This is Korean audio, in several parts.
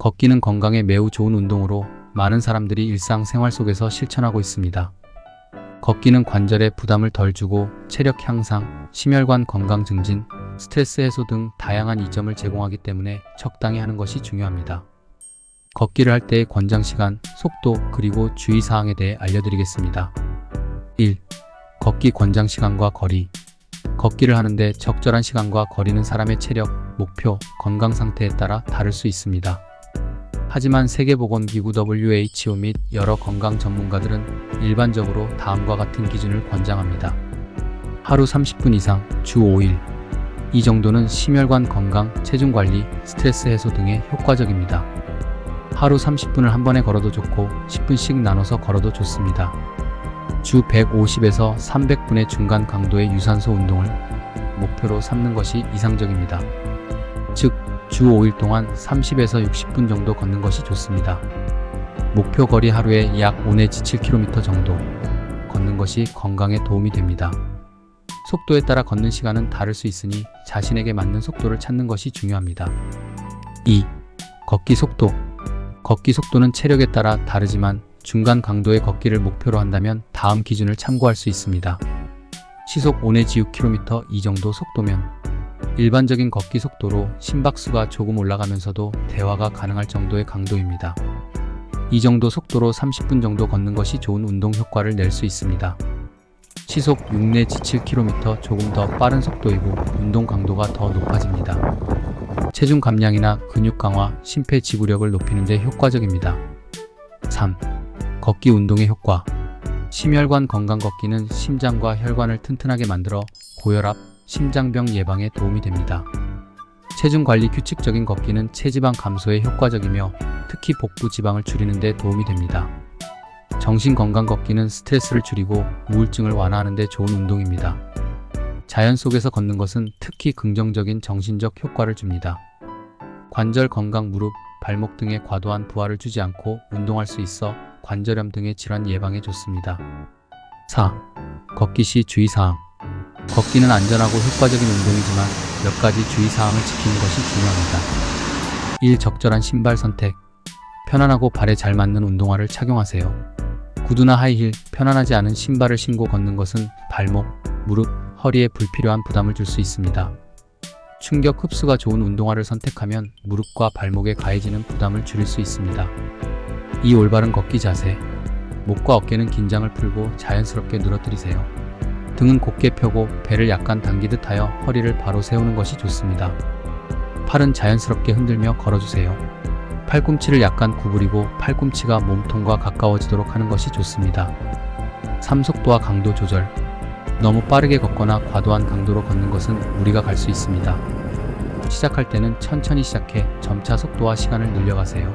걷기는 건강에 매우 좋은 운동으로 많은 사람들이 일상생활 속에서 실천하고 있습니다. 걷기는 관절에 부담을 덜 주고 체력 향상, 심혈관 건강 증진, 스트레스 해소 등 다양한 이점을 제공하기 때문에 적당히 하는 것이 중요합니다. 걷기를 할 때의 권장 시간, 속도, 그리고 주의사항에 대해 알려드리겠습니다. 1. 걷기 권장 시간과 거리. 걷기를 하는데 적절한 시간과 거리는 사람의 체력, 목표, 건강 상태에 따라 다를 수 있습니다. 하지만 세계보건기구 WHO 및 여러 건강 전문가들은 일반적으로 다음과 같은 기준을 권장합니다. 하루 30분 이상, 주 5일. 이 정도는 심혈관 건강, 체중 관리, 스트레스 해소 등에 효과적입니다. 하루 30분을 한 번에 걸어도 좋고 10분씩 나눠서 걸어도 좋습니다. 주 150에서 300분의 중간 강도의 유산소 운동을 목표로 삼는 것이 이상적입니다. 즉, 주 5일 동안 30에서 60분 정도 걷는 것이 좋습니다. 목표 거리 하루에 약 5 내지 7km 정도 걷는 것이 건강에 도움이 됩니다. 속도에 따라 걷는 시간은 다를 수 있으니 자신에게 맞는 속도를 찾는 것이 중요합니다. 2. 걷기 속도. 걷기 속도는 체력에 따라 다르지만 중간 강도의 걷기를 목표로 한다면 다음 기준을 참고할 수 있습니다. 시속 5 내지 6km 이 정도 속도면 일반적인 걷기 속도로 심박수가 조금 올라가면서도 대화가 가능할 정도의 강도입니다. 이 정도 속도로 30분 정도 걷는 것이 좋은 운동 효과를 낼 수 있습니다. 시속 6 내지 7km 조금 더 빠른 속도이고 운동 강도가 더 높아집니다. 체중 감량이나 근육 강화, 심폐지구력을 높이는 데 효과적입니다. 3. 걷기 운동의 효과. 심혈관 건강 걷기는 심장과 혈관을 튼튼하게 만들어 고혈압, 심장병 예방에 도움이 됩니다. 체중 관리 규칙적인 걷기는 체지방 감소에 효과적이며 특히 복부 지방을 줄이는 데 도움이 됩니다. 정신 건강 걷기는 스트레스를 줄이고 우울증을 완화하는 데 좋은 운동입니다. 자연 속에서 걷는 것은 특히 긍정적인 정신적 효과를 줍니다. 관절 건강, 무릎, 발목 등에 과도한 부하를 주지 않고 운동할 수 있어 관절염 등의 질환 예방에 좋습니다. 4. 걷기 시 주의사항. 걷기는 안전하고 효과적인 운동이지만 몇 가지 주의사항을 지키는 것이 중요합니다. 1. 적절한 신발 선택. 편안하고 발에 잘 맞는 운동화를 착용하세요. 구두나 하이힐, 편안하지 않은 신발을 신고 걷는 것은 발목, 무릎, 허리에 불필요한 부담을 줄 수 있습니다. 충격 흡수가 좋은 운동화를 선택하면 무릎과 발목에 가해지는 부담을 줄일 수 있습니다. 2. 올바른 걷기 자세. 목과 어깨는 긴장을 풀고 자연스럽게 늘어뜨리세요. 등은 곧게 펴고 배를 약간 당기듯 하여 허리를 바로 세우는 것이 좋습니다. 팔은 자연스럽게 흔들며 걸어주세요. 팔꿈치를 약간 구부리고 팔꿈치가 몸통과 가까워지도록 하는 것이 좋습니다. 3. 속도와 강도 조절. 너무 빠르게 걷거나 과도한 강도로 걷는 것은 무리가 갈 수 있습니다. 시작할 때는 천천히 시작해 점차 속도와 시간을 늘려가세요.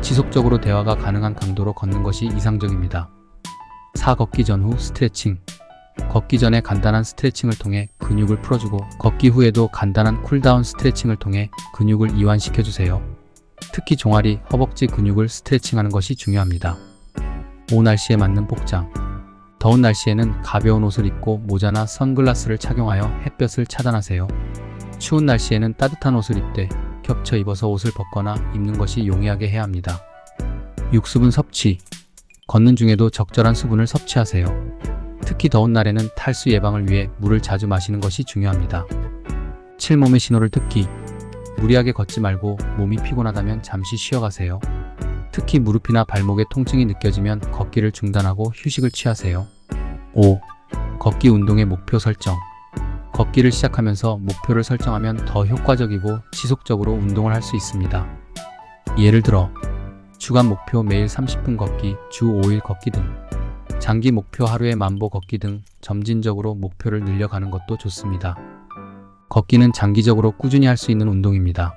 지속적으로 대화가 가능한 강도로 걷는 것이 이상적입니다. 4. 걷기 전후 스트레칭. 걷기 전에 간단한 스트레칭을 통해 근육을 풀어주고 걷기 후에도 간단한 쿨다운 스트레칭을 통해 근육을 이완시켜주세요. 특히 종아리, 허벅지 근육을 스트레칭하는 것이 중요합니다. 5. 날씨에 맞는 복장. 더운 날씨에는 가벼운 옷을 입고 모자나 선글라스를 착용하여 햇볕을 차단하세요. 추운 날씨에는 따뜻한 옷을 입되 겹쳐 입어서 옷을 벗거나 입는 것이 용이하게 해야 합니다. 6. 수분 섭취. 걷는 중에도 적절한 수분을 섭취하세요. 특히 더운 날에는 탈수 예방을 위해 물을 자주 마시는 것이 중요합니다. 7. 몸의 신호를 듣기. 무리하게 걷지 말고 몸이 피곤하다면 잠시 쉬어가세요. 특히 무릎이나 발목의 통증이 느껴지면 걷기를 중단하고 휴식을 취하세요. 5. 걷기 운동의 목표 설정. 걷기를 시작하면서 목표를 설정하면 더 효과적이고 지속적으로 운동을 할 수 있습니다. 예를 들어 주간 목표 매일 30분 걷기, 주 5일 걷기 등, 장기 목표 하루에 10,000보 걷기 등 점진적으로 목표를 늘려가는 것도 좋습니다. 걷기는 장기적으로 꾸준히 할 수 있는 운동입니다.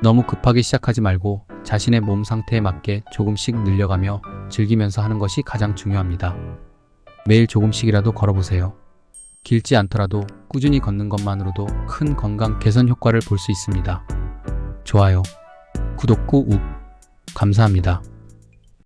너무 급하게 시작하지 말고 자신의 몸 상태에 맞게 조금씩 늘려가며 즐기면서 하는 것이 가장 중요합니다. 매일 조금씩이라도 걸어보세요. 길지 않더라도 꾸준히 걷는 것만으로도 큰 건강 개선 효과를 볼 수 있습니다. 좋아요, 구독 꾹 감사합니다.